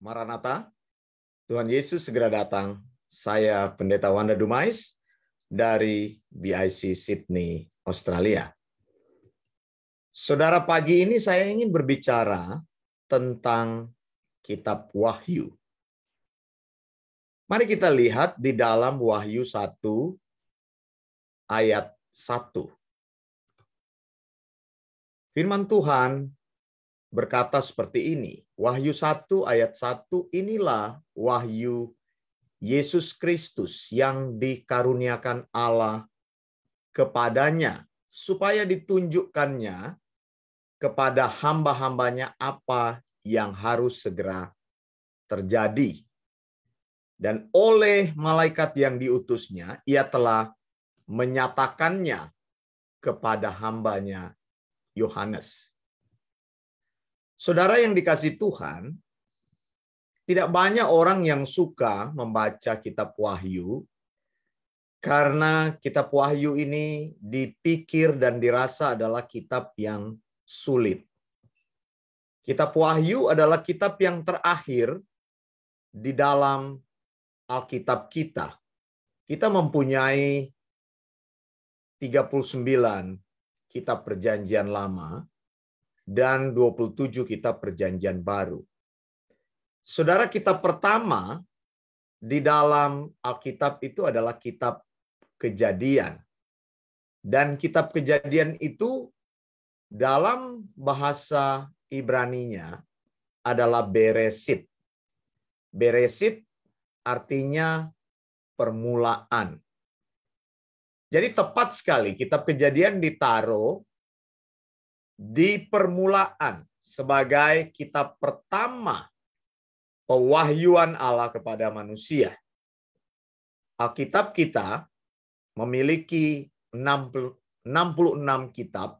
Maranatha, Tuhan Yesus segera datang. Saya Pendeta Wanda Dumais dari BIC Sydney, Australia. Saudara, pagi ini saya ingin berbicara tentang Kitab Wahyu. Mari kita lihat di dalam Wahyu 1 ayat 1. Firman Tuhan berkata seperti ini. Wahyu 1 ayat 1, inilah wahyu Yesus Kristus yang dikaruniakan Allah kepadanya, supaya ditunjukkannya kepada hamba-hambanya apa yang harus segera terjadi. Dan oleh malaikat yang diutusnya, ia telah menyatakannya kepada hambanya Yohanes. Saudara yang dikasihi Tuhan, tidak banyak orang yang suka membaca kitab Wahyu karena kitab Wahyu ini dipikir dan dirasa adalah kitab yang sulit. Kitab Wahyu adalah kitab yang terakhir di dalam Alkitab kita. Kita mempunyai 39 kitab Perjanjian Lama dan 27 kitab Perjanjian Baru. Saudara, kitab pertama di dalam Alkitab itu adalah kitab Kejadian. Dan kitab Kejadian itu dalam bahasa Ibraninya adalah Beresit. Beresit artinya permulaan. Jadi tepat sekali kitab Kejadian ditaruh di permulaan sebagai kitab pertama pewahyuan Allah kepada manusia. Alkitab kita memiliki 66 kitab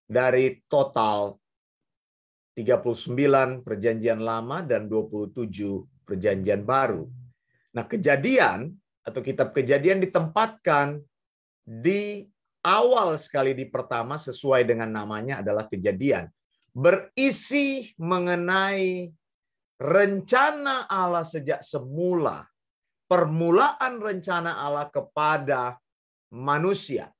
dari total 39 Perjanjian Lama dan 27 Perjanjian Baru. Nah, Kejadian atau kitab Kejadian ditempatkan di awal sekali di pertama sesuai dengan namanya adalah Kejadian. Berisi mengenai rencana Allah sejak semula. Permulaan rencana Allah kepada manusia.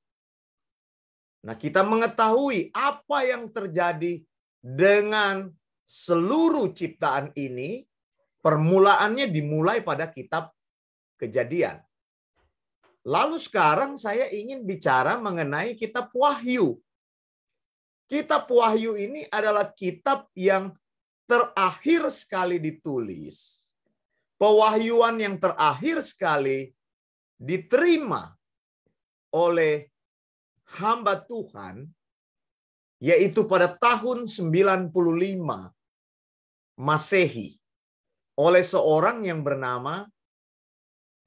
Nah, kita mengetahui apa yang terjadi dengan seluruh ciptaan ini. Permulaannya dimulai pada kitab Kejadian. Lalu sekarang saya ingin bicara mengenai kitab Wahyu. Kitab Wahyu ini adalah kitab yang terakhir sekali ditulis. Pewahyuan yang terakhir sekali diterima oleh hamba Tuhan, yaitu pada tahun 95 Masehi, oleh seorang yang bernama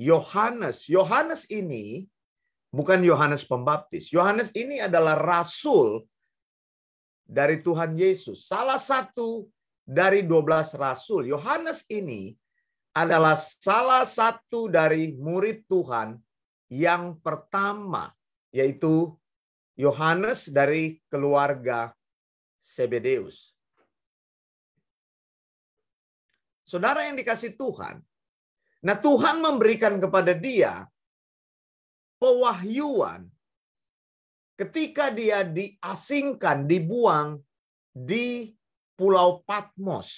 Yohanes. Yohanes ini bukan Yohanes Pembaptis. Yohanes ini adalah rasul dari Tuhan Yesus. Salah satu dari 12 rasul. Yohanes ini adalah salah satu dari murid Tuhan yang pertama, yaitu Yohanes dari keluarga Zebedeus. Saudara yang dikasihi Tuhan, nah, Tuhan memberikan kepada dia pewahyuan ketika dia diasingkan, dibuang di Pulau Patmos.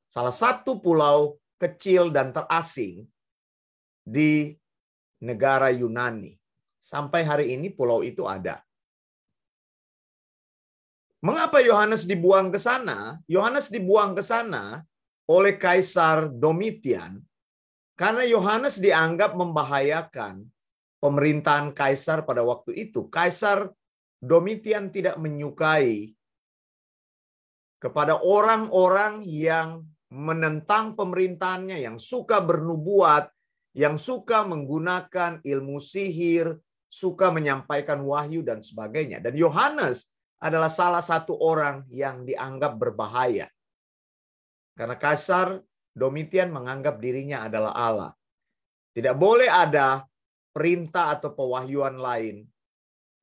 Salah satu pulau kecil dan terasing di negara Yunani. Sampai hari ini pulau itu ada. Mengapa Yohanes dibuang ke sana? Yohanes dibuang ke sana oleh Kaisar Domitian. Karena Yohanes dianggap membahayakan pemerintahan kaisar pada waktu itu. Kaisar Domitian tidak menyukai kepada orang-orang yang menentang pemerintahannya, yang suka bernubuat, yang suka menggunakan ilmu sihir, suka menyampaikan wahyu dan sebagainya. Dan Yohanes adalah salah satu orang yang dianggap berbahaya. Karena Kaisar Domitian menganggap dirinya adalah Allah. Tidak boleh ada perintah atau pewahyuan lain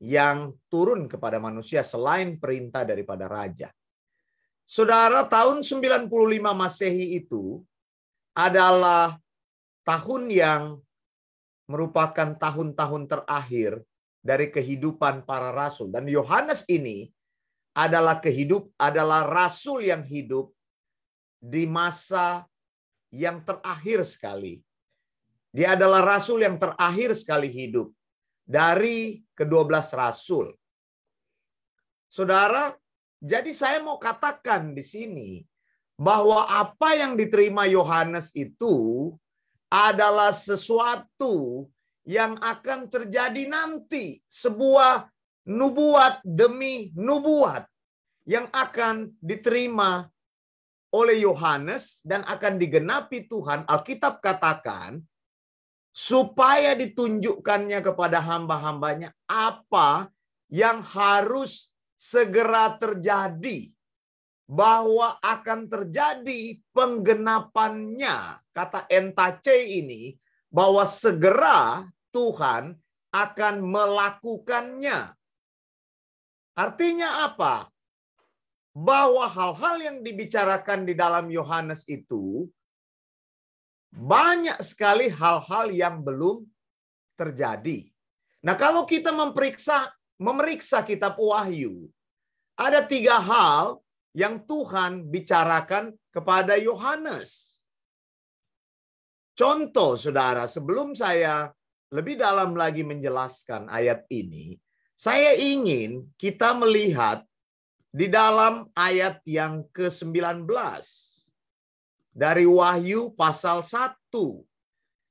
yang turun kepada manusia selain perintah daripada raja. Saudara, tahun 95 Masehi itu adalah tahun yang merupakan tahun-tahun terakhir dari kehidupan para rasul. Dan Yohanes ini adalah rasul yang hidup di masa yang terakhir sekali. Dia adalah rasul yang terakhir sekali hidup dari ke-12 rasul. Saudara, jadi saya mau katakan di sini bahwa apa yang diterima Yohanes itu adalah sesuatu yang akan terjadi nanti. Sebuah nubuat demi nubuat yang akan diterima oleh Yohanes dan akan digenapi Tuhan. Alkitab katakan supaya ditunjukkannya kepada hamba-hambanya apa yang harus segera terjadi, bahwa akan terjadi penggenapannya. Kata entace ini, bahwa segera Tuhan akan melakukannya. Artinya apa? Bahwa hal-hal yang dibicarakan di dalam Yohanes itu banyak sekali hal-hal yang belum terjadi. Nah, kalau kita memeriksa kitab Wahyu, ada 3 hal yang Tuhan bicarakan kepada Yohanes. Contoh, saudara, sebelum saya lebih dalam lagi menjelaskan ayat ini, saya ingin kita melihat di dalam ayat yang ke-19 dari Wahyu pasal 1.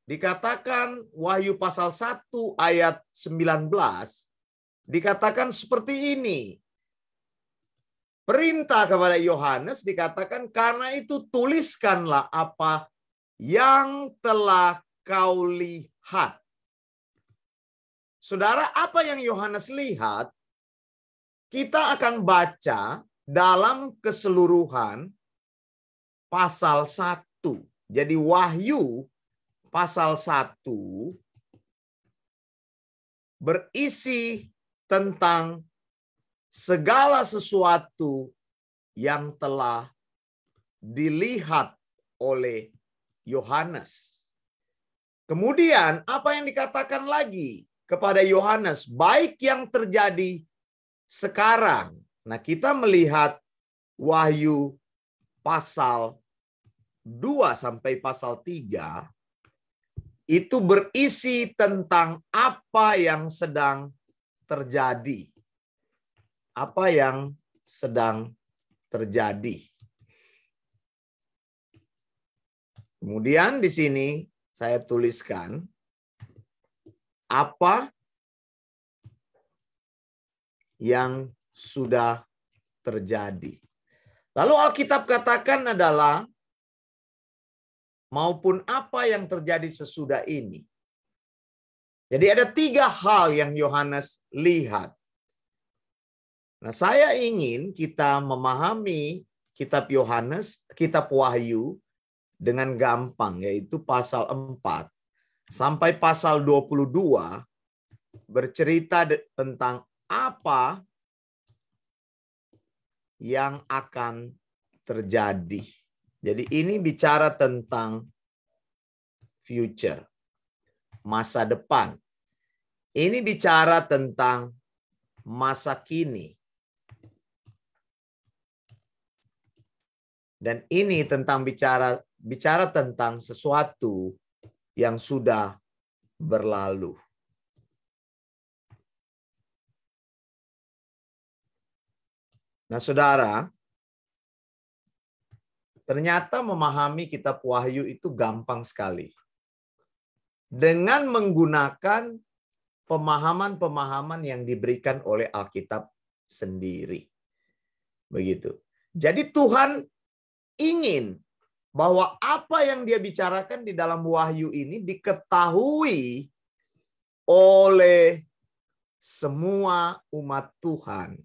Dikatakan Wahyu pasal 1 ayat 19, dikatakan seperti ini. Perintah kepada Yohanes dikatakan, karena itu tuliskanlah apa yang telah kau lihat. Saudara, apa yang Yohanes lihat, kita akan baca dalam keseluruhan pasal 1. Jadi Wahyu pasal 1 berisi tentang segala sesuatu yang telah dilihat oleh Yohanes. Kemudian apa yang dikatakan lagi kepada Yohanes, baik yang terjadi sekarang. Nah, kita melihat Wahyu pasal 2 sampai pasal 3 itu berisi tentang apa yang sedang terjadi. Apa yang sedang terjadi. Kemudian di sini saya tuliskan apa yang sudah terjadi. Lalu Alkitab katakan adalah maupun apa yang terjadi sesudah ini. Jadi ada 3 hal yang Yohanes lihat. Nah, saya ingin kita memahami kitab Yohanes, kitab Wahyu dengan gampang, yaitu pasal 4 sampai pasal 22 bercerita tentang apa yang akan terjadi. Jadi ini bicara tentang future, masa depan. Ini bicara tentang masa kini. Dan ini tentang bicara tentang sesuatu yang sudah berlalu. Nah, saudara, ternyata memahami kitab Wahyu itu gampang sekali. Dengan menggunakan pemahaman-pemahaman yang diberikan oleh Alkitab sendiri. Begitu. Jadi Tuhan ingin bahwa apa yang dia bicarakan di dalam Wahyu ini diketahui oleh semua umat Tuhan.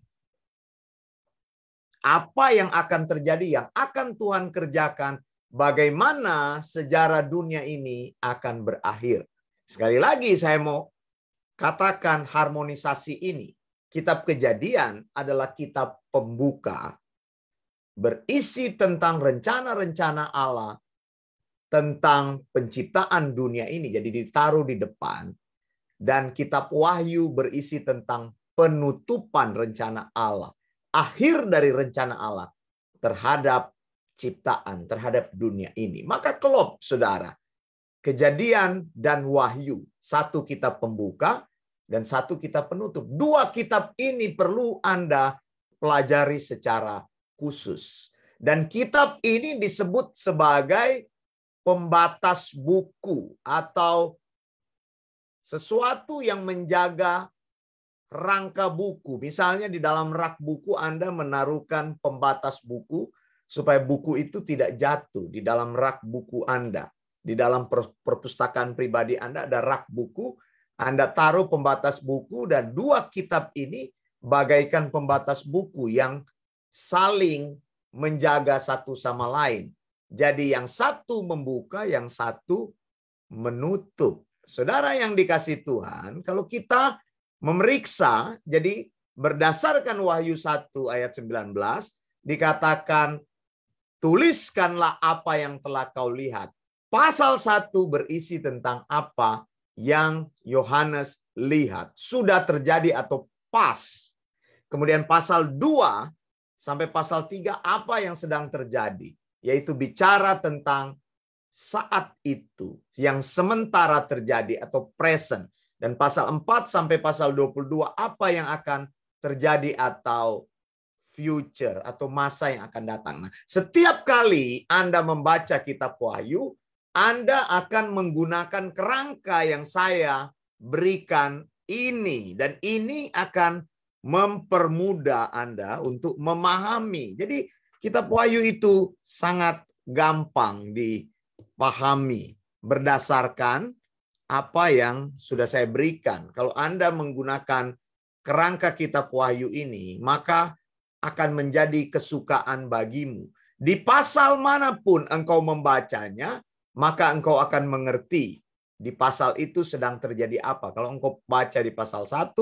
Apa yang akan terjadi, yang akan Tuhan kerjakan, bagaimana sejarah dunia ini akan berakhir. Sekali lagi saya mau katakan harmonisasi ini. Kitab Kejadian adalah kitab pembuka berisi tentang rencana-rencana Allah tentang penciptaan dunia ini. Jadi ditaruh di depan. Dan kitab Wahyu berisi tentang penutupan rencana Allah. Akhir dari rencana Allah terhadap ciptaan, terhadap dunia ini. Maka klop, saudara. Kejadian dan Wahyu. Satu kitab pembuka dan satu kitab penutup. Dua kitab ini perlu Anda pelajari secara khusus. Dan kitab ini disebut sebagai pembatas buku atau sesuatu yang menjaga rangka buku. Misalnya di dalam rak buku Anda menaruhkan pembatas buku supaya buku itu tidak jatuh di dalam rak buku Anda. Di dalam perpustakaan pribadi Anda ada rak buku, Anda taruh pembatas buku dan dua kitab ini bagaikan pembatas buku yang saling menjaga satu sama lain. Jadi yang satu membuka, yang satu menutup. Saudara yang dikasih Tuhan, kalau kita memeriksa, jadi berdasarkan Wahyu 1 ayat 19, dikatakan, tuliskanlah apa yang telah kau lihat. Pasal 1 berisi tentang apa yang Yohanes lihat. Sudah terjadi atau pas. Kemudian pasal 2 sampai pasal 3 apa yang sedang terjadi. Yaitu bicara tentang saat itu yang sementara terjadi atau present. Dan pasal 4 sampai pasal 22 apa yang akan terjadi atau future atau masa yang akan datang. Nah, setiap kali Anda membaca kitab Wahyu, Anda akan menggunakan kerangka yang saya berikan ini. Dan ini akan mempermudah Anda untuk memahami. Jadi kitab Wahyu itu sangat gampang dipahami berdasarkan apa yang sudah saya berikan. Kalau Anda menggunakan kerangka kitab Wahyu ini, maka akan menjadi kesukaan bagimu. Di pasal manapun engkau membacanya, maka engkau akan mengerti di pasal itu sedang terjadi apa. Kalau engkau baca di pasal 1,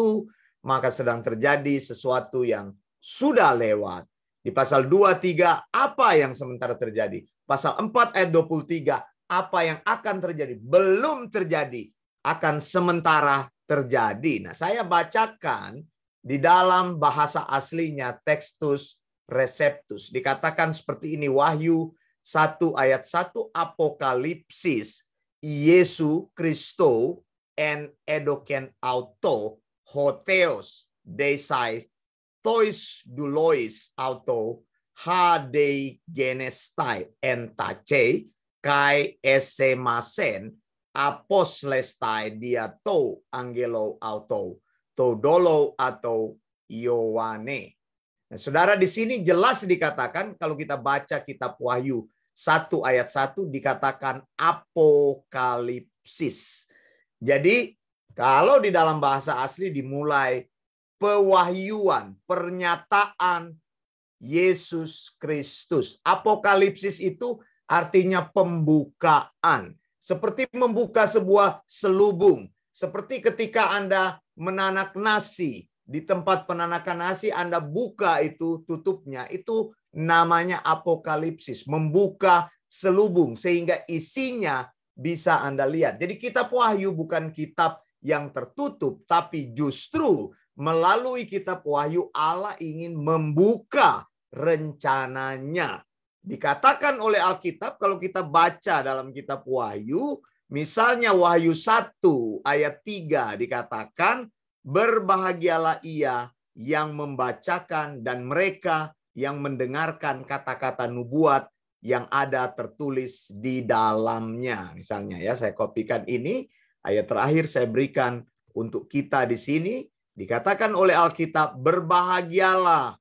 maka sedang terjadi sesuatu yang sudah lewat. Di pasal 2, 3, apa yang sementara terjadi. Pasal 4 ayat 23, apa yang akan terjadi. Belum terjadi, akan sementara terjadi. Nah, saya bacakan di dalam bahasa aslinya Textus Receptus. Dikatakan seperti ini, Wahyu 1 ayat 1, Apokalipsis, Yesu Kristo en edoken auto hoteos desai tois dulois auto hadei genestai entace kai esemasen aposlestai diato angelo auto todolo atau Yowane. Nah, saudara, di sini jelas dikatakan kalau kita baca kitab Wahyu 1 ayat 1 dikatakan apokalipsis. Jadi kalau di dalam bahasa asli dimulai pewahyuan, pernyataan Yesus Kristus. Apokalipsis itu artinya pembukaan. Seperti membuka sebuah selubung. Seperti ketika Anda menanak nasi. Di tempat penanakan nasi Anda buka itu tutupnya. Itu namanya apokalipsis. Membuka selubung sehingga isinya bisa Anda lihat. Jadi kitab Wahyu bukan kitab yang tertutup. Tapi justru melalui kitab Wahyu Allah ingin membuka rencananya. Dikatakan oleh Alkitab kalau kita baca dalam kitab Wahyu, misalnya Wahyu 1 ayat 3 dikatakan, berbahagialah ia yang membacakan dan mereka yang mendengarkan kata-kata nubuat yang ada tertulis di dalamnya. Misalnya ya, saya kopikan ini, ayat terakhir saya berikan untuk kita di sini. Dikatakan oleh Alkitab, berbahagialah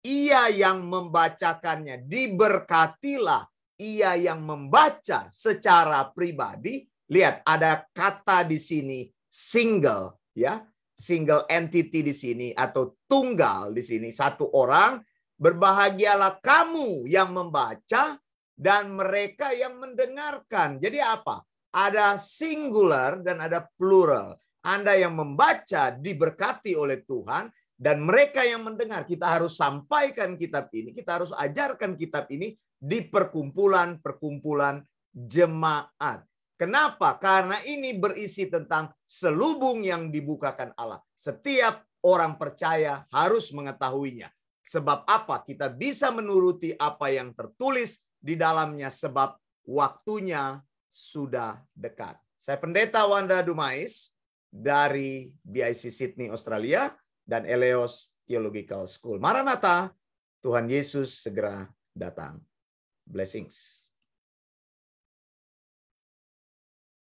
ia yang membacakannya, diberkatilah ia yang membaca secara pribadi. Lihat, ada kata di sini single, ya, single entity di sini atau tunggal di sini, satu orang. Berbahagialah kamu yang membaca dan mereka yang mendengarkan. Jadi apa? Ada singular dan ada plural. Anda yang membaca diberkati oleh Tuhan. Dan mereka yang mendengar, kita harus sampaikan kitab ini, kita harus ajarkan kitab ini di perkumpulan-perkumpulan jemaat. Kenapa? Karena ini berisi tentang selubung yang dibukakan Allah. Setiap orang percaya harus mengetahuinya. Sebab apa? Kita bisa menuruti apa yang tertulis di dalamnya sebab waktunya sudah dekat. Saya Pendeta Wanda Dumais dari BIC Sydney, Australia, dan Eleos Theological School. Maranatha, Tuhan Yesus segera datang. Blessings.